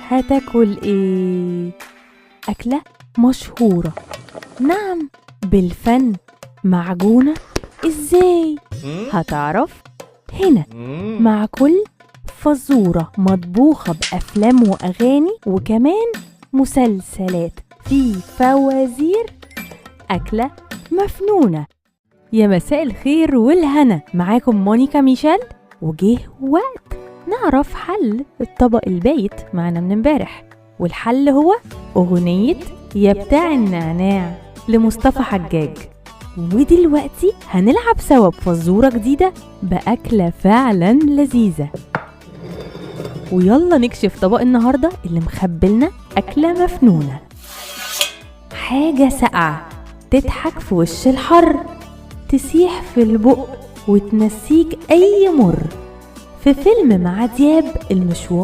هتاكل ايه؟ أكلة مشهورة، نعم، بالفن. معجونة ازاي؟ هتعرف هنا مع كل فزورة مطبوخة بأفلام وأغاني وكمان مسلسلات في فوازير. أكلة مفنونة. يا مساء الخير والهنا، معاكم مونيكا ميشيل، وجه وقت نعرف حل الطبق البايت معنا من امبارح، والحل هو أغنية يا بتاع النعناع لمصطفى حجاج. ودلوقتي هنلعب سوا بفزورة جديدة بأكلة فعلا لذيذة. ويلا نكشف طبق النهاردة اللي مخبلنا أكلة مفنونة. حاجة ساقعة تضحك في وش الحر، تسيح في البق وتنسيك أي مر. في فيلم مع دياب المشوار